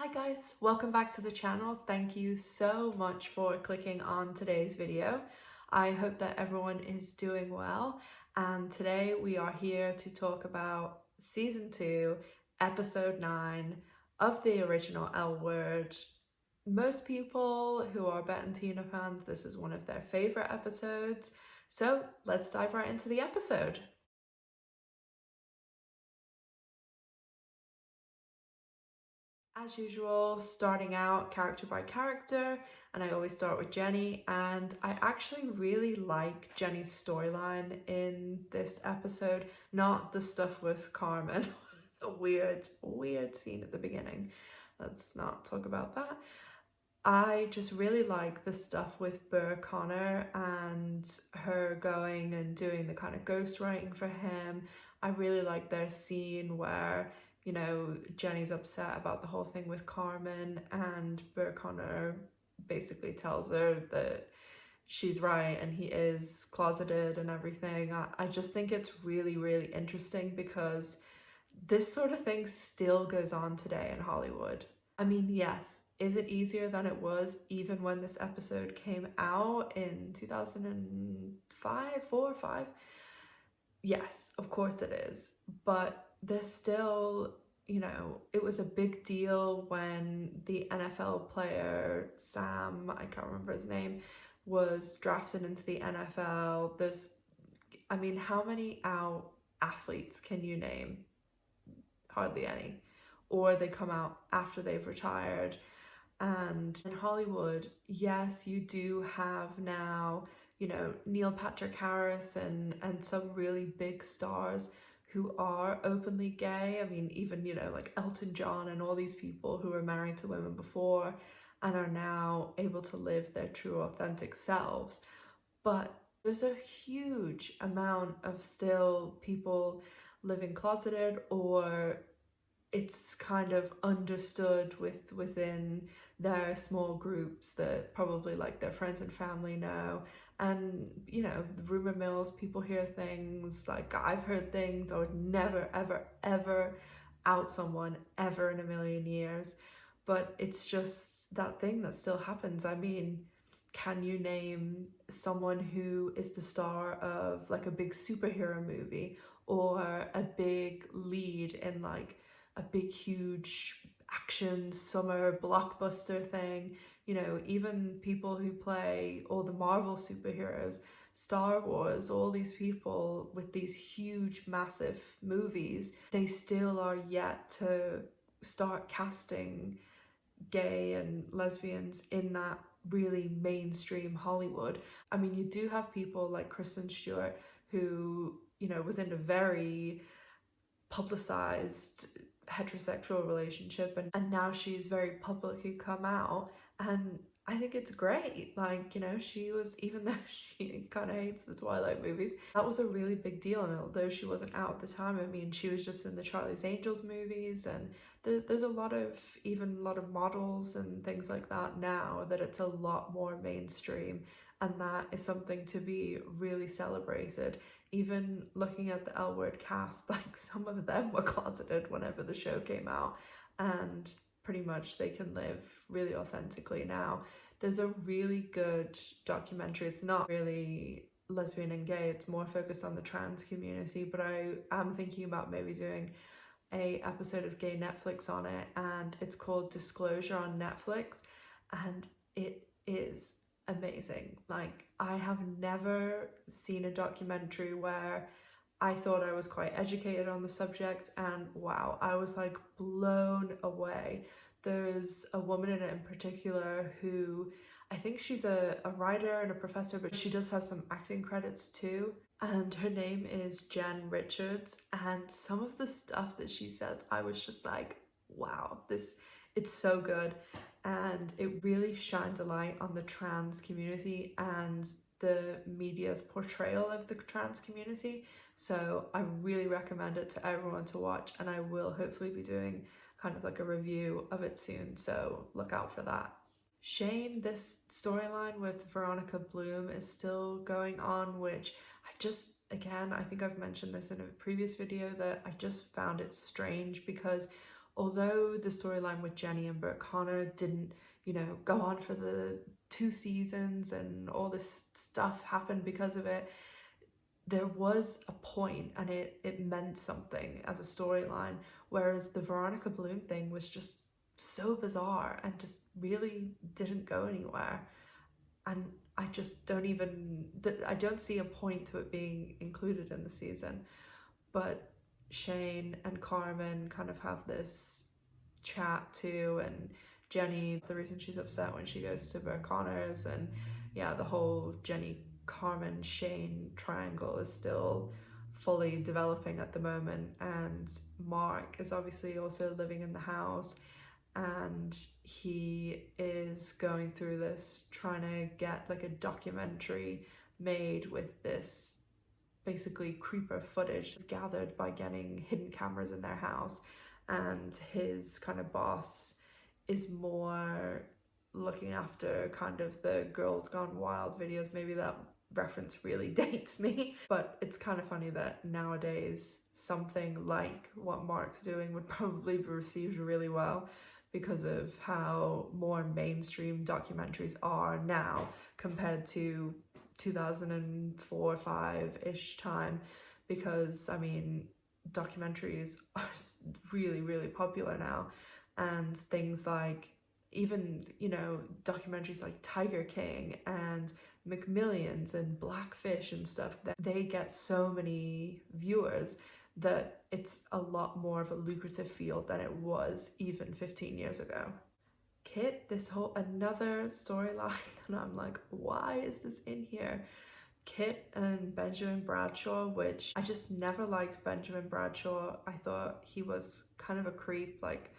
Hi guys, welcome back to the channel. Thank you so much for clicking on today's video. I hope that everyone is doing well, and today we are here to talk about season 2, episode 9 of the original L Word. Most people who are Bette and Tina fans, this is one of their favorite episodes. So let's dive right into the episode. As usual, starting out character by character, and I always start with Jenny, and I actually really like Jenny's storyline in this episode, not the stuff with Carmen, the weird scene at the beginning. Let's not talk about that. I just really like the stuff with Burr Connor and her going and doing the kind of ghostwriting for him. I really like their scene where, you know, Jenny's upset about the whole thing with Carmen and Burr Connor basically tells her that she's right and he is closeted and everything. I just think it's really interesting because this sort of thing still goes on today in Hollywood. I mean, yes, is it easier than it was even when this episode came out in 2005, 4, 5? Yes, of course it is. But there's still, you know, it was a big deal when the NFL player, Sam, I can't remember his name, was drafted into the NFL. I mean, how many out athletes can you name? Hardly any. Or they come out after they've retired. And in Hollywood, yes, you do have now, you know, Neil Patrick Harris and some really big stars who are openly gay. I mean, even, you know, like Elton John and all these people who were married to women before and are now able to live their true authentic selves. But there's a huge amount of still people living closeted, or it's kind of understood within their small groups that probably like their friends and family know. And you know, the rumor mills, people hear things. Like, I've heard things. I would never ever out someone ever in a million years, but it's just that thing that still happens. I mean, can you name someone who is the star of like a big superhero movie or a big lead in like a big huge action summer blockbuster thing? You know, even people who play all the Marvel superheroes, Star Wars, all these people with these huge massive movies, they still are yet to start casting gay and lesbians in that really mainstream Hollywood. I mean, you do have people like Kristen Stewart, who, you know, was in a very publicized heterosexual relationship, and now she's very publicly come out, and I think it's great. Like, you know, she was, even though she kind of hates the Twilight movies, that was a really big deal. And although she wasn't out at the time, I mean, she was just in the Charlie's Angels movies, and there's a lot of models and things like that now, that it's a lot more mainstream, and that is something to be really celebrated. Even looking at the L Word cast, like, some of them were closeted whenever the show came out, and pretty much they can live really authentically now. There's a really good documentary. It's not really lesbian and gay, it's more focused on the trans community, but I am thinking about maybe doing a episode of gay Netflix on it, and it's called Disclosure on Netflix, and it is amazing. Like, I have never seen a documentary where I thought I was quite educated on the subject, and wow, I was like blown away. There's a woman in it in particular who, I think she's a writer and a professor, but she does have some acting credits too. And her name is Jen Richards. And some of the stuff that she says, I was just like, wow, it's so good. And it really shines a light on the trans community and the media's portrayal of the trans community. So I really recommend it to everyone to watch, and I will hopefully be doing kind of like a review of it soon, so look out for that. Shane, this storyline with Veronica Bloom is still going on, which again, I think I've mentioned this in a previous video, that I just found it strange, because although the storyline with Jenny and Bert Connor didn't, you know, go on for the 2 seasons and all this stuff happened because of it, there was a point and it meant something as a storyline, whereas the Veronica Bloom thing was just so bizarre and just really didn't go anywhere. And I just don't even, I don't see a point to it being included in the season. But Shane and Carmen kind of have this chat too, and Jenny's the reason she's upset when she goes to Bert Connor's, and yeah, the whole Jenny, Carmen, Shane triangle is still fully developing at the moment. And Mark is obviously also living in the house, and he is going through this trying to get like a documentary made with this basically creeper footage gathered by getting hidden cameras in their house. And his kind of boss is more looking after kind of the Girls Gone Wild videos. Maybe that reference really dates me, but it's kind of funny that nowadays something like what Mark's doing would probably be received really well because of how more mainstream documentaries are now compared to 2004, 5-ish time. Because I mean, documentaries are really, really popular now, and things like, even, you know, documentaries like Tiger King and McMillions and Blackfish and stuff, that they get so many viewers that it's a lot more of a lucrative field than it was even 15 years ago. Kit, this whole another storyline and I'm like, why is this in here? Kit and Benjamin Bradshaw, which I just never liked Benjamin Bradshaw. I thought he was kind of a creep, like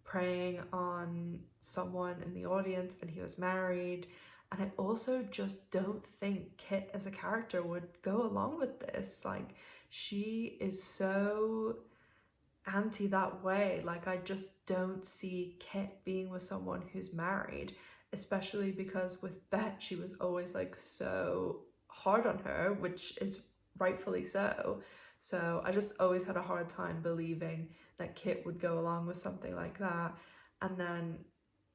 preying on someone in the audience, and he was married. And I also just don't think Kit as a character would go along with this. Like, she is so anti that way. Like, I just don't see Kit being with someone who's married, especially because with Bette, she was always like so hard on her, which is rightfully so. So I just always had a hard time believing that Kit would go along with something like that. And then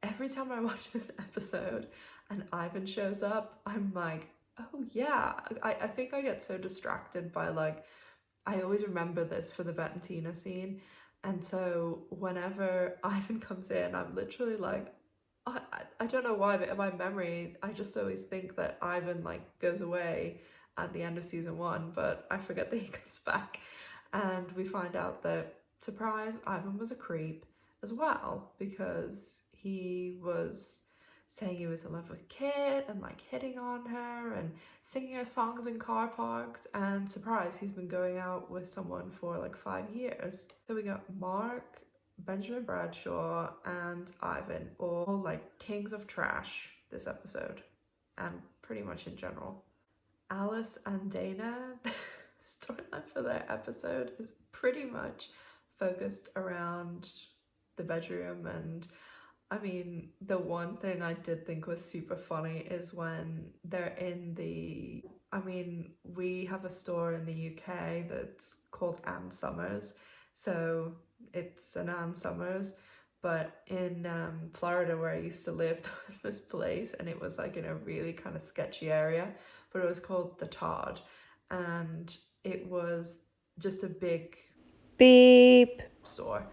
every time I watch this episode and Ivan shows up, I'm like, oh yeah. I think I get so distracted by, like, I always remember this for the Bette and Tina scene. And so whenever Ivan comes in, I'm literally like, I don't know why, but in my memory, I just always think that Ivan like goes away at the end of season 1, but I forget that he comes back. And we find out that, surprise, Ivan was a creep as well, because he was saying he was in love with Kit and like hitting on her and singing her songs in car parks, and surprise, he's been going out with someone for like 5 years. So we got Mark, Benjamin Bradshaw, and Ivan, all like kings of trash this episode, and pretty much in general. Alice and Dana, the storyline for their episode is pretty much focused around the bedroom. And I mean, the one thing I did think was super funny is when they're in the, I mean, we have a store in the UK that's called Ann Summers. So it's an Ann Summers, but in Florida where I used to live, there was this place and it was like in a really kind of sketchy area, but it was called the Todd. And it was just a big beep store,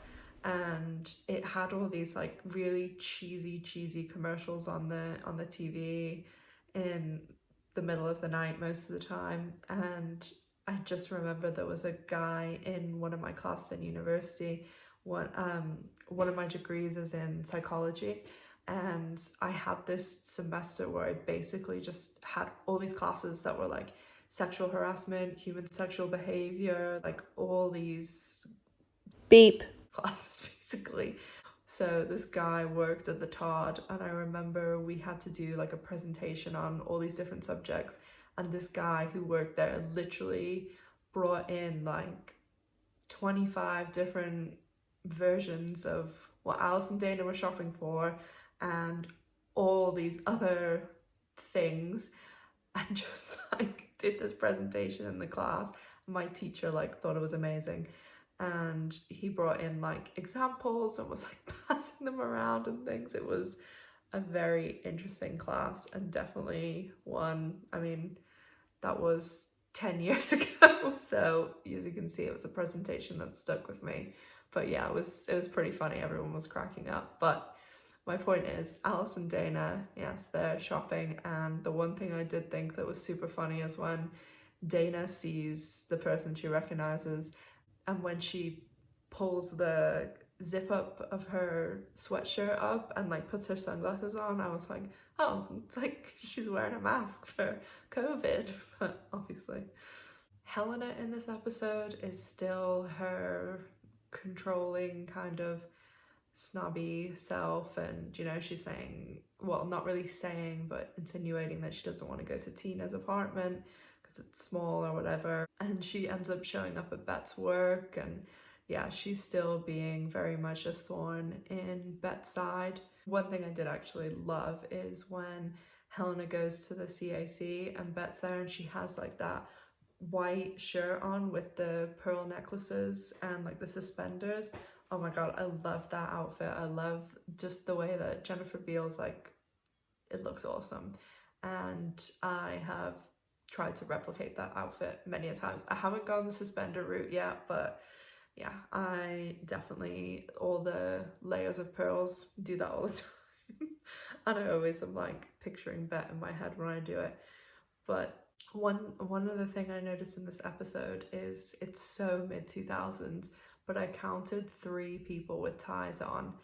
and it had all these like really cheesy commercials on the TV in the middle of the night most of the time. And I just remember there was a guy in one of my classes in university. One of my degrees is in psychology, and I had this semester where I basically just had all these classes that were like sexual harassment, human sexual behavior, like all these beep classes basically. So this guy worked at the Todd, and I remember we had to do like a presentation on all these different subjects, and this guy who worked there literally brought in like 25 different versions of what Alice and Dana were shopping for and all these other things, and just like did this presentation in the class. My teacher like thought it was amazing. and he brought in like examples and was like passing them around and things. It was a very interesting class and definitely one, I mean, that was 10 years ago, so as you can see, it was a presentation that stuck with me. But yeah, it was pretty funny. Everyone was cracking up. But my point is, Alice and Dana, yes, they're shopping, and the one thing I did think that was super funny is when Dana sees the person she recognizes, and when she pulls the zip up of her sweatshirt up and like puts her sunglasses on, I was like, oh, it's like she's wearing a mask for COVID, but obviously. Helena in this episode is still her controlling kind of snobby self, and you know, she's saying, well, not really saying, but insinuating that she doesn't want to go to Tina's apartment because it's small or whatever, and she ends up showing up at Bette's work, and yeah, she's still being very much a thorn in Bette's side. One thing I did actually love is when Helena goes to the CAC and Bette's there, and she has like that white shirt on with the pearl necklaces and like the suspenders. Oh my god, I love that outfit. I love just the way that Jennifer Beals, like, it looks awesome. And I have tried to replicate that outfit many a times. I haven't gone the suspender route yet, but yeah, I definitely, all the layers of pearls, do that all the time. And I always am like picturing Bette in my head when I do it. But one other thing I noticed in this episode is it's so mid 2000s, but I counted 3 people with ties on,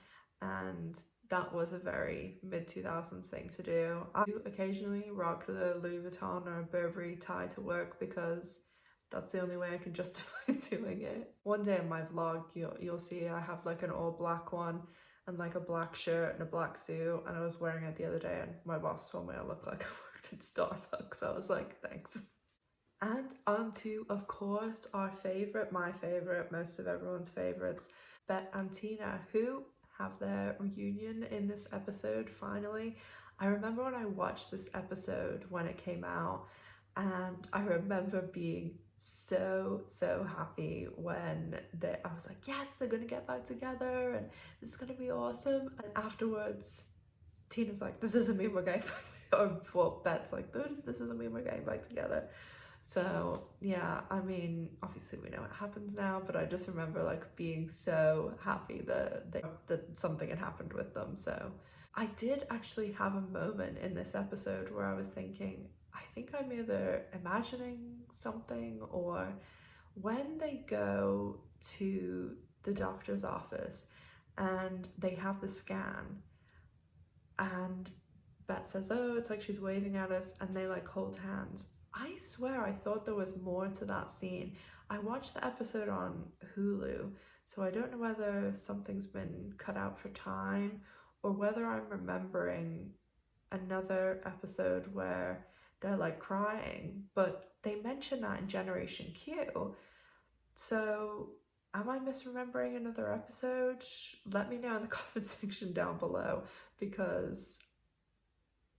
and that was a very mid 2000s thing to do. I do occasionally rock the Louis Vuitton or Burberry tie to work because that's the only way I can justify doing it. One day in my vlog, you'll see I have like an all black one and like a black shirt and a black suit, and I was wearing it the other day and my boss told me I look like I worked at Starbucks. I was like, thanks. And on to, of course, our favourite, my favourite, most of everyone's favourites, Bette and Tina, who have their reunion in this episode finally. I remember when I watched this episode when it came out, and I remember being so happy when I was like, yes, they're gonna get back together and this is gonna be awesome. And afterwards, Tina's like, this doesn't mean we're getting back together. Well, Bette's like, this doesn't mean we're getting back together. So yeah, I mean, obviously we know what happens now, but I just remember like being so happy that something had happened with them. So I did actually have a moment in this episode where I was thinking, I think I'm either imagining something, or when they go to the doctor's office and they have the scan and Bette says, oh, it's like she's waving at us, and they like hold hands. I swear I thought there was more to that scene. I watched the episode on Hulu, so I don't know whether something's been cut out for time or whether I'm remembering another episode where they're like crying, but they mention that in Generation Q. So am I misremembering another episode? Let me know in the comment section down below, because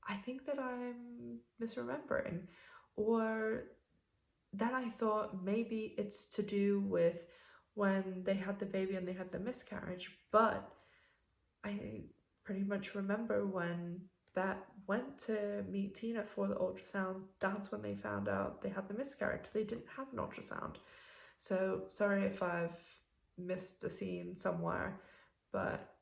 I think that I'm misremembering, or then I thought maybe it's to do with when they had the baby and they had the miscarriage, but I pretty much remember when Bette went to meet Tina for the ultrasound, that's when they found out they had the miscarriage. They didn't have an ultrasound. So sorry if I've missed a scene somewhere, but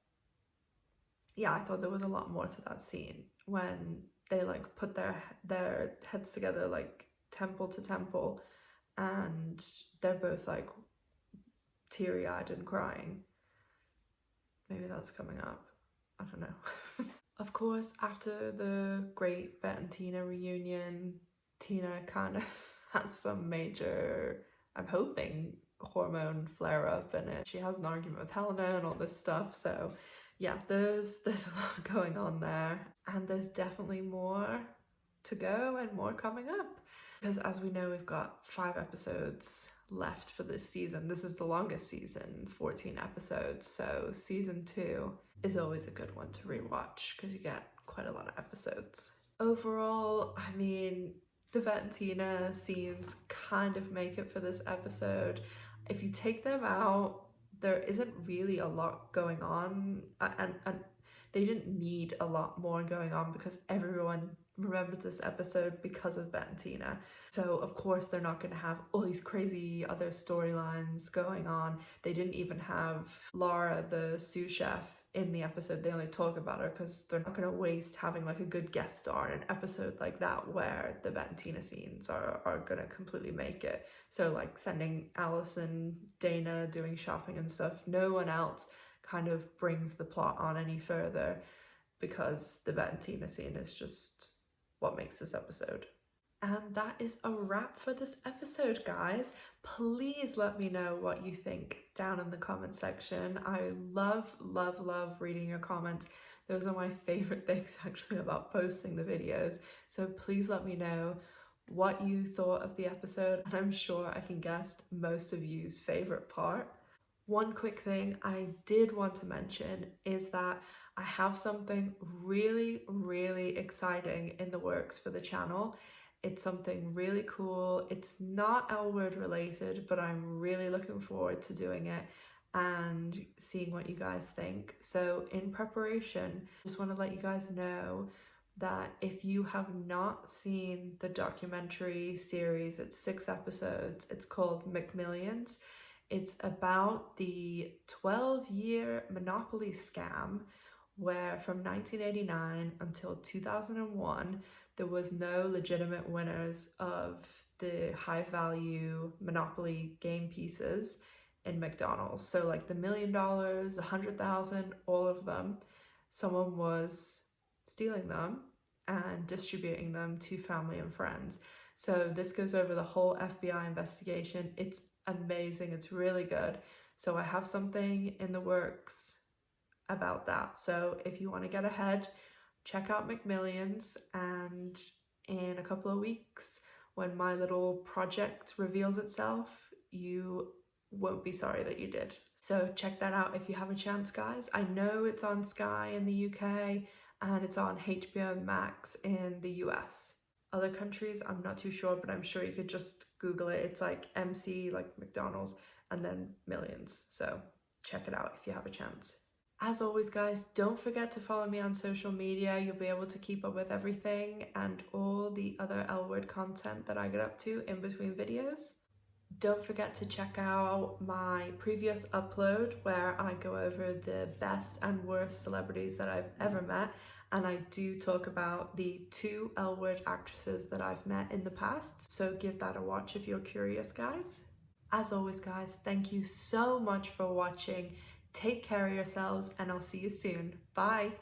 yeah, I thought there was a lot more to that scene when they like put their heads together like temple to temple, and they're both like teary-eyed and crying. Maybe that's coming up. I don't know. Of course, after the great Bette and Tina reunion, Tina kind of has some major, I'm hoping, hormone flare-up, and she has an argument with Helena and all this stuff. So yeah, there's a lot going on there, and there's definitely more to go and more coming up. Because as we know, we've got 5 episodes left for this season. This is the longest season, 14 episodes. So season 2 is always a good one to rewatch because you get quite a lot of episodes. Overall, I mean, the Bette and Tina scenes kind of make it for this episode. If you take them out, there isn't really a lot going on, and they didn't need a lot more going on because everyone remembers this episode because of Bette and Tina. So of course they're not going to have all these crazy other storylines going on. They didn't even have Laura, the sous chef, in the episode. They only talk about her because they're not going to waste having like a good guest star in an episode like that where the Bette and Tina scenes are going to completely make it. So like sending Allison, Dana doing shopping and stuff, no one else kind of brings the plot on any further because the Bette and Tina scene is just what makes this episode. And that is a wrap for this episode, guys. Please let me know what you think down in the comment section. I love, love, love reading your comments. Those are my favorite things actually about posting the videos. So please let me know what you thought of the episode, and I'm sure I can guess most of you's favorite part. One quick thing I did want to mention is that I have something really, really exciting in the works for the channel. It's something really cool. It's not L word related, but I'm really looking forward to doing it and seeing what you guys think. So in preparation, I just want to let you guys know that if you have not seen the documentary series, it's 6 episodes, it's called McMillions. It's about the 12-year Monopoly scam where from 1989 until 2001, there was no legitimate winners of the high value Monopoly game pieces in McDonald's. So like the $1 million, 100,000, all of them, someone was stealing them and distributing them to family and friends. So this goes over the whole FBI investigation. It's amazing, it's really good. So I have something in the works about that. So if you want to get ahead, check out McMillions, and in a couple of weeks when my little project reveals itself, you won't be sorry that you did. So check that out if you have a chance, guys. I know it's on Sky in the UK and it's on HBO Max in the US. Other countries, I'm not too sure, but I'm sure you could just Google it. It's like MC, like McDonald's, and then Millions. So check it out if you have a chance. As always, guys, don't forget to follow me on social media. You'll be able to keep up with everything and all the other L word content that I get up to in between videos. Don't forget to check out my previous upload where I go over the best and worst celebrities that I've ever met, and I do talk about the 2 L word actresses that I've met in the past, so give that a watch if you're curious, guys. As always, guys, thank you so much for watching. Take care of yourselves and I'll see you soon. Bye!